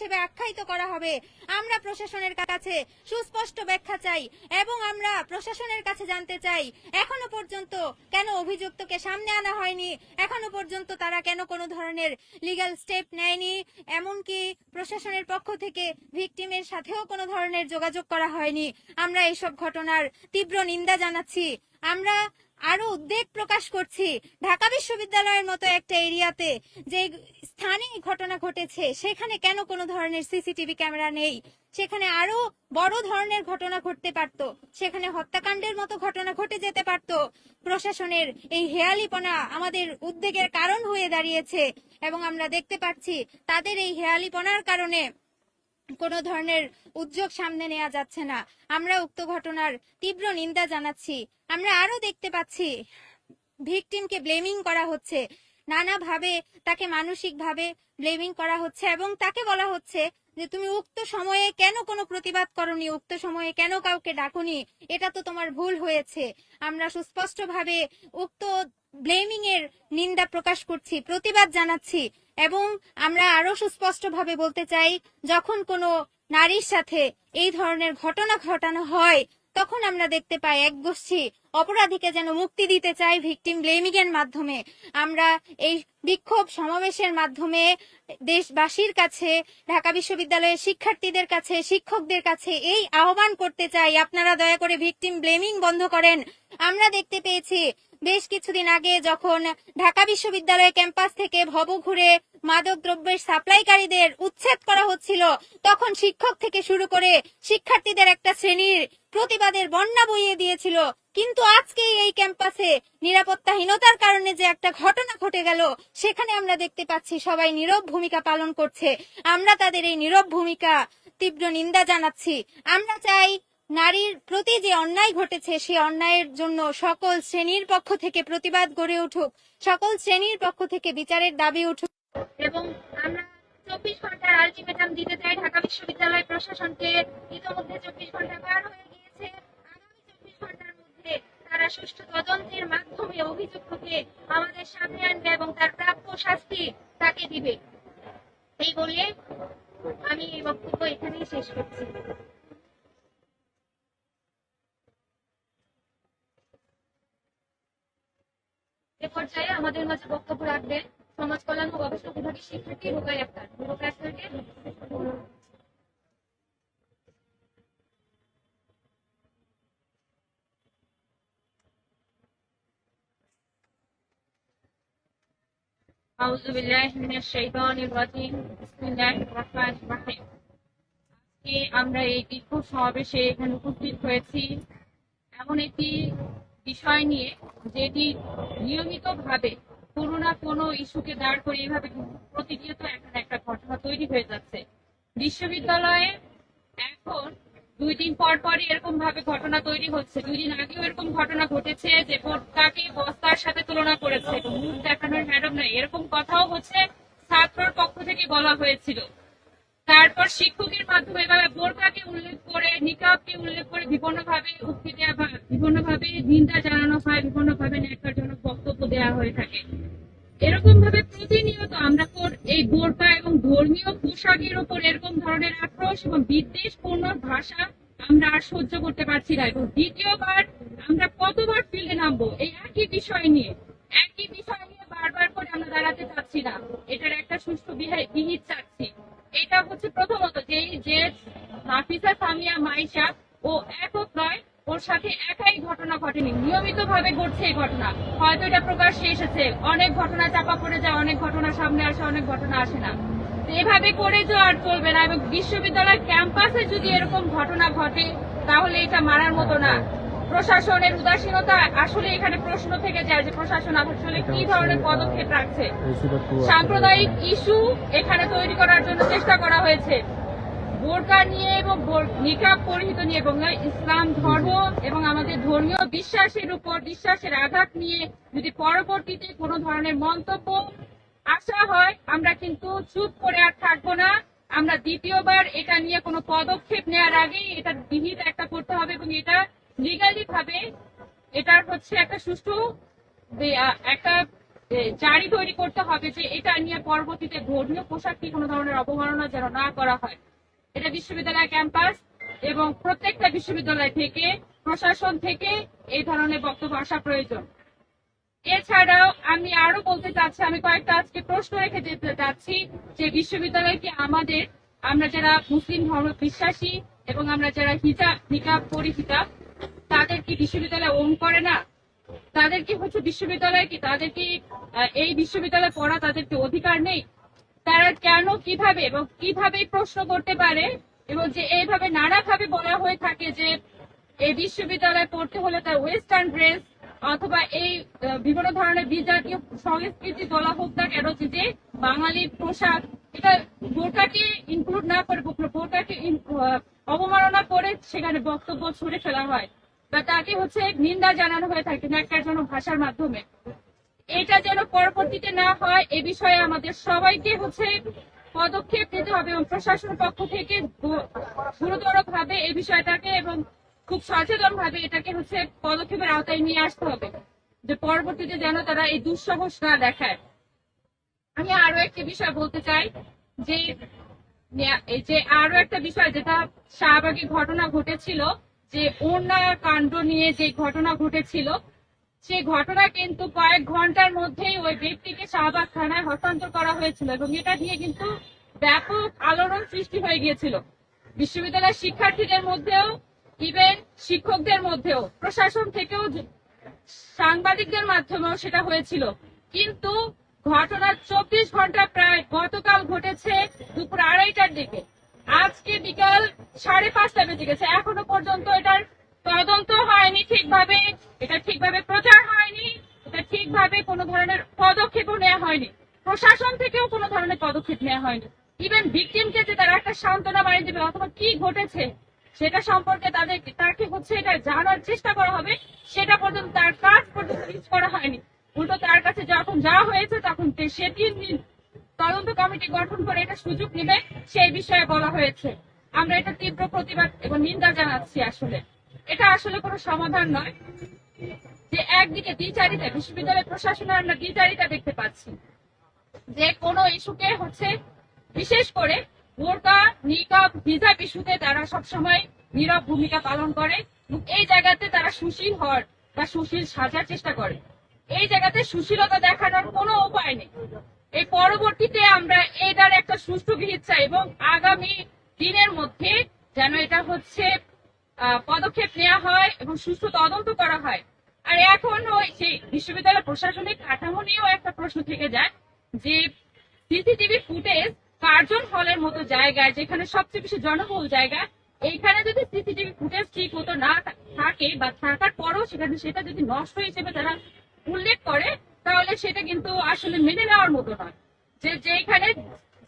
হিসেবে আখ্যায়িত করা হবে। আমরা প্রশাসনের কাছে সুস্পষ্ট ব্যাখ্যা চাই এবং আমরা প্রশাসনের কাছে জানতে চাই এখনো পর্যন্ত কেন অভিযুক্তকে সামনে আনা হয়নি, এখনো পর্যন্ত তারা কেন কোনো ধরনের লিগ্যাল স্টেপ নেয়নি, এমনকি প্রশাসনের পক্ষ থেকে ভিকটিমের সাথেও কোনো ধরনের যোগাযোগ করা হয়নি। আমরা এইসব ঘটনার তীব্র নিন্দা জানাচ্ছি। আমরা আরো উদ্বেগ প্রকাশ করছি, ঢাকা বিশ্ববিদ্যালয়ের মতো একটা এরিয়াতে যে স্থানে ঘটনা ঘটেছে সেখানে কেন কোনো ধরনের সিসিটিভি ক্যামেরা নেই? সেখানে আরো বড় ধরনের ঘটনা ঘটতে পারত, সেখানে হত্যাকাণ্ডের মতো ঘটনা ঘটে যেতে পারত। প্রশাসনের এই হেয়ালিপনা আমাদের উদ্বেগের কারণ হয়ে দাঁড়িয়েছে এবং আমরা দেখতে পাচ্ছি তাদের এই হেয়ালিপনার কারণে কোনো ধরনের উদ্যোগ সামনে নেওয়া যাচ্ছে না। আমরা উক্ত ঘটনার তীব্র নিন্দা জানাচ্ছি। আমরা আরো দেখতে পাচ্ছি ভিকটিমকে ব্লেমিং করা হচ্ছে, নানাভাবে তাকে মানসিকভাবে ব্লেমিং করা হচ্ছে এবং তাকে বলা হচ্ছে যে তুমি উক্ত সময়ে কেন কোনো প্রতিবাদ করনি, উক্ত সময়ে কেন কাউকে ডাকুনি, এটা তো তোমার ভুল হয়েছে। আমরা সুস্পষ্টভাবে উক্ত ব্লেমিং এর নিন্দা প্রকাশ করছি, প্রতিবাদ জানাচ্ছি এবং আমরা আরো সুস্পষ্টভাবে বলতে চাই যখন কোনো নারীর সাথে এই ধরনের ঘটনা ঘটানো হয় তখন আমরা দেখতে পাই এক গোষ্ঠী অপরাধীকে যেন মুক্তি দিতে চাই ভিকটিম ব্লেমিং এর মাধ্যমে। আমরা এই বিক্ষোভ সমাবেশের মাধ্যমে দেশবাসীর কাছে, ঢাকা বিশ্ববিদ্যালয়ের শিক্ষার্থীদের কাছে, শিক্ষকদের কাছে এই আহ্বান করতে চাই, আপনারা দয়া করে ভিকটিম ব্লেমিং বন্ধ করেন। আমরা দেখতে পেয়েছি বেশ কিছুদিন আগে যখন ঢাকা বিশ্ববিদ্যালয় ক্যাম্পাস থেকে ভব ঘুরে মাদক দ্রব্যের সাপ্লাইকারীদের উচ্ছেদ করা হচ্ছিল, তখন শিক্ষক থেকে শুরু করে শিক্ষার্থীদের একটা শ্রেণীর প্রতিবাদের বন্যা বইয়ে দিয়েছিল। কিন্তু আজকে এই ক্যাম্পাসে নিরাপত্তাহীনতার কারণে যে একটা ঘটনা ঘটে গেল, সেখানে আমরা দেখতে পাচ্ছি সবাই নীরব ভূমিকা পালন করছে। আমরা তাদের এই নীরব ভূমিকা তীব্র নিন্দা জানাচ্ছি। আমরা চাই নারীর প্রতি যে অন্যায় ঘটেছে সেই অন্যায়ের জন্য সকল শ্রেণীর পক্ষ থেকে প্রতিবাদ গড়ে উঠুক, সকল শ্রেণীর পক্ষ থেকে বিচারের দাবি উঠুক এবং আমরা 24 ঘন্টার আলটিমেটাম দিতে চাই ঢাকা বিশ্ববিদ্যালয় প্রশাসনকে। ইতিমধ্যে 24 ঘন্টা পার হয়ে গিয়েছে, আগামী 24 ঘন্টার মধ্যে তারা সুষ্ঠু তদন্তের মাধ্যমে অভিযুক্তকে আমাদের সামনে আনবে এবং তার প্রাপ্য শাস্তি তাকে দিবে। এই বলে আমি এই বক্তব্য এখানেই শেষ করছি। এ পর্যায়ে আমাদের মাঝে বক্তব্য রাখবেন সমাজ কল্যাণ ও গবেষণা বিভাগের শিক্ষার্থী রুকাই আক্তার। রুকাই আক্তারকে আউযু বিল্লাহি মিনাশ শাইতানির রাজিম। বিসমিল্লাহির রহমানির রহিম। আজকে আমরা এই বিক্ষোভ সমাবেশে এখানে উপস্থিত হয়েছি এমন একটি বিষয় নিয়ে যেটি নিয়মিতভাবে কোনো না কোনো ইস্যুকে দাঁড় করে এইভাবে প্রতিনিয়ত একটা একটা ঘটনা তৈরি হয়ে যাচ্ছে। বিশ্ববিদ্যালয়ে এখন 2 দিন পর পরই এরকম ভাবে ঘটনা তৈরি হচ্ছে। 2 দিন আগেও এরকম ঘটনা ঘটেছে যে বোরকাকে বস্তার সাথে তুলনা করেছে, মুখ দেখানোর ম্যাডাম নয়, এরকম কথাও হচ্ছে ছাত্রর পক্ষ থেকে বলা হয়েছিল। তারপর শিক্ষকের মাধ্যমে এভাবে বোরকাকে উল্লেখ করে, নিকাবকে উল্লেখ করে বিভিন্নভাবে উক্তি দেওয়া বা বিভিন্নভাবে নিন্দা জানানো হয়, বিভিন্নভাবে ন্যাক্কারজনক বক্তব্য দেওয়া হয়ে থাকে। এরকম ভাবে প্রতিনিয়ত আমরা এই বোরকা এবং ধর্মীয় পোশাকের উপর এরকম ধরনের আক্রোশ এবং বিদ্বেষপূর্ণ ভাষা আমরা আর সহ্য করতে পারছি না। এবং দ্বিতীয়বার আমরা কতবার ফিল্ডে নামবো এই একই বিষয় নিয়ে বারবার করে আমরা দাঁড়াতে চাচ্ছি না। এটার একটা সুষ্ঠু বিহিত চাচ্ছি। এটা হচ্ছে প্রথমত যে হাফিজা সামিয়া মাইশা ও একক নয়, ওর সাথে একাই ঘটনা ঘটেনি, নিয়মিত ভাবে ঘটছে এই ঘটনা। হয়তো এটা প্রকাশ্যে এসেছে, অনেক ঘটনা চাপা পড়ে যায়, অনেক ঘটনা সামনে আসে, অনেক ঘটনা আসে না। এভাবে করে তো আর চলবে না। এবং বিশ্ববিদ্যালয় ক্যাম্পাসে যদি এরকম ঘটনা ঘটে তাহলে এটা মানার মতো না। প্রশাসনের উদাসীনতা আসলে এখানে প্রশ্ন থেকে যায় যে প্রশাসন আসলে কি ধরনের পদক্ষেপ রাখছে। সাম্প্রদায়িক ইস্যু এখানে তৈরি করার জন্য চেষ্টা করা হয়েছে, বোরকা নিয়ে এবং নিকাব পরিহিত নিয়ে এবং ইসলাম ধর্ম এবং আমাদের ধর্মীয় বিশ্বাসের উপর বিশ্বাসের আঘাত নিয়ে যদি পরবর্তীতে কোনো ধরনের মন্তব্য আসা হয় আমরা কিন্তু চুপ করে আর থাকবো না। আমরা দ্বিতীয়বার এটা নিয়ে কোনো পদক্ষেপ নেওয়ার আগে এটা বিহিত একটা করতে হবে এবং এটা লিগালি ভাবে এটার হচ্ছে একটা সুষ্ঠু একটা জারি তৈরি করতে হবে যে এটা নিয়ে পরবর্তীতে ধর্মীয় পোশাক কি কোনো ধরনের অবমাননা যেন না করা হয়। এটা বিশ্ববিদ্যালয় ক্যাম্পাস এবং প্রত্যেকটা বিশ্ববিদ্যালয় থেকে, প্রশাসন থেকে এই ধরনের বক্তব্য আসা প্রয়োজন। এছাড়াও আমি আরো বলতে চাচ্ছি, আমি কয়েকটা আজকে প্রশ্ন রেখে যেতে চাচ্ছি যে বিশ্ববিদ্যালয় কি আমরা যারা মুসলিম ধর্ম বিশ্বাসী এবং আমরা যারা হিজাব নিকাব পরি হিজাব, তাদের কি বিশ্ববিদ্যালয় ওন করে না? তাদের কি বিশ্ববিদ্যালয় কি তাদের কি এই বিশ্ববিদ্যালয়ে পড়া তাদের কি অধিকার নেই? তারা কেন কিভাবে এবং কিভাবে প্রশ্ন করতে পারে এবং যে এইভাবে নানাভাবে বলা হয়ে থাকে যে এই বিশ্ববিদ্যালয়ে পড়তে হলে তার ওয়েস্টার্ন ড্রেস অথবা এই বিভিন্ন ধরনের বিজাতীয় সংস্কৃতি বলা হোক না কেন, যে বাঙালি পোশাক, এটা বোরকাকে ইনক্লুড না করে বোরকাকে অবমাননা করে সেখানে বক্তব্য ছুড়ে ফেলা হয় বা তাকে নিন্দা জানানো হয়ে থাকে ন্যাক্কার জন্য ভাষার মাধ্যমে। এটা যেন পরবর্তীতে না হয় এ বিষয়ে আমাদের সবাইকে পদক্ষেপ নিতে হবে এবং প্রশাসনের পক্ষ থেকে গুরুতর ভাবে এই বিষয়টাকে এবং খুব সচেতন ভাবে এটাকে পদক্ষেপের আওতায় নিয়ে আসতে হবে, যে পরবর্তীতে যেন তারা এই দুঃসাহস না দেখায়। আমি আরো একটি বিষয় বলতে চাই যে আরো একটা বিষয় যেটা শাহবাগে ঘটনা ঘটেছিল, যে ওড়না কাণ্ড নিয়ে যে ঘটনা ঘটেছিল, সেই ঘটনা কিন্তু কয়েক ঘন্টার মধ্যেই ওই ব্যক্তিকে শাহবাগ থানায় হস্তান্তর করা হয়েছিল এবং এটা নিয়ে কিন্তু ব্যাপক আলোড়ন সৃষ্টি হয়ে গিয়েছিল বিশ্ববিদ্যালয়ের শিক্ষার্থীদের মধ্যেও, ইভেন শিক্ষকদের মধ্যেও, প্রশাসন থেকেও, সাংবাদিকদের মাধ্যমেও সেটা হয়েছিল। কিন্তু ঘটনার 24 ঘন্টা প্রায় গতকাল ঘটেছে দুপুর 2:30টার দিকে, আজকে বিকাল 5:30 বেজে গেছে, এখনো পর্যন্ত এটার তদন্ত হয়নি ঠিকভাবে, এটা ঠিকভাবে প্রচার হয়নি, এটা ঠিকভাবে কোনো ধরনের পদক্ষেপও নেওয়া হয়নি, প্রশাসন থেকেও কোনো ধরনের পদক্ষেপ নেওয়া হয়নি। ইভেন ভিকটিমকে যে তারা একটা সান্ত্বনা বানিয়ে দেবে অথবা কি ঘটেছে সেটা সম্পর্কে তাকে এটা জানার চেষ্টা করা হবে, সেটা পর্যন্ত তার কাজ পর্যন্ত রিচ করা হয়নি। উল্টো তার কাছে যখন যাওয়া হয়েছে তখন সে 3 দিন তদন্ত কমিটি গঠন করে এটা সুযোগ নেবে সেই বিষয়ে বলা হয়েছে। আমরা এটা তীব্র প্রতিবাদ এবং নিন্দা জানাচ্ছি। এটা কোনো সমাধান নয় যে একদিকে দ্বিচারিতা, বিশ্ববিদ্যালয় প্রশাসনে আমরা দ্বিচারিতা দেখতে পাচ্ছি, যে কোনো ইস্যুকে বিশেষ করে বোরকা নিকাব হিজাব ইস্যুতে তারা সবসময় নীরব ভূমিকা পালন করে এবং এই জায়গাতে তারা সুশীল হওয়ার বা সুশীল সাজার চেষ্টা করে। এই জায়গাতে সুশীলতা দেখানোর কোনো উপায় নেই। এই পরবর্তীতে আমরা এটার একটা সুষ্ঠু বিহিত চাই এবং আগামী দিনের মধ্যে যেন এটা পদক্ষেপ নেওয়া হয় এবং সুষ্ঠু তদন্ত করা হয়। আর এখন সেই বিশ্ববিদ্যালয় প্রশাসনিক কাঠামো নিয়েও একটা প্রশ্ন থেকে যায় যে সিসিটিভি ফুটেজ কার্জন হলের মতো জায়গায়, যেখানে সবচেয়ে বেশি জনবহুল জায়গা, এইখানে যদি সিসিটিভি ফুটেজ ঠিক মতো না থাকে বা থাকার পরও সেটা যদি নষ্ট হিসেবে তারা উল্লেখ করে, তাহলে সেটা কিন্তু মেনে নেওয়ার মতো নয়, যে যেখানে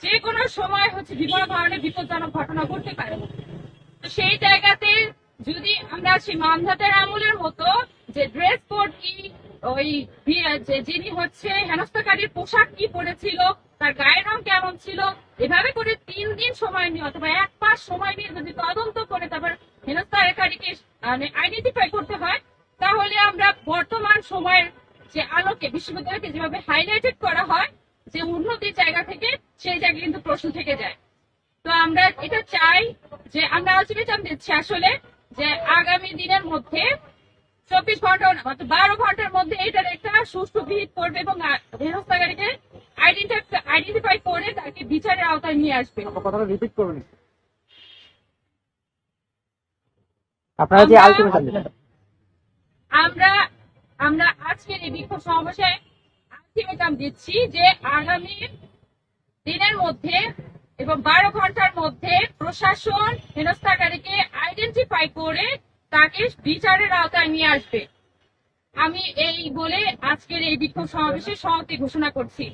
যে কোনো সময় বিভিন্ন ধরনের বিপজ্জনক ঘটনা ঘটতে পারে। তো সেই জায়গাতে যদি আমরা সেই মামলাটার আমলের মতো যে ড্রেস কোড কি, ওই যিনি হেনস্থাকারীর পোশাক কি পরেছিল, তার গায়ের রং কেমন ছিল, এভাবে করে 3 দিন সময় নিয়ে অথবা 1 মাস সময় নিয়ে যদি তদন্ত করে তারপর হেনস্থাকারীকে আইডেন্টিফাই করতে হয়, তাহলে আমরা বর্তমান সময়ের যে আলোকে বিশ্ববিদ্যালয়কে যেভাবে হাইলাইটেড করা হয় যে উন্নতির জায়গা থেকে, সেই জায়গায় কিন্তু প্রশ্ন থেকে যায়। তো আমরা এটা চাই যে আমরা আলটিমেটাম দিচ্ছি যে আগামী দিনের মধ্যে 24 ঘন্টা অথবা 12 ঘন্টার মধ্যে এটার একটা সুষ্ঠু বিহিত করবে এবং হেনস্থাকারীকে আইডেন্টিফাই করে তাকে বিচারের আওতায় নিয়ে আসবে। কথাটা রিপিট করবেন আপনারা যে আলটিমেটাম আমরা আজকের এই বিক্ষোভ সমাবেশে আলটিমেটাম দিচ্ছি যে আগামী দিনের মধ্যে এবং 12 ঘন্টার মধ্যে প্রশাসন হেনস্থাকারীকে আইডেন্টিফাই করে তাকে বিচারের আওতায় নিয়ে আসবে। আমি এই বলে আজকের এই বিক্ষোভ সমাবেশে সমাপ্তি ঘোষণা করছি।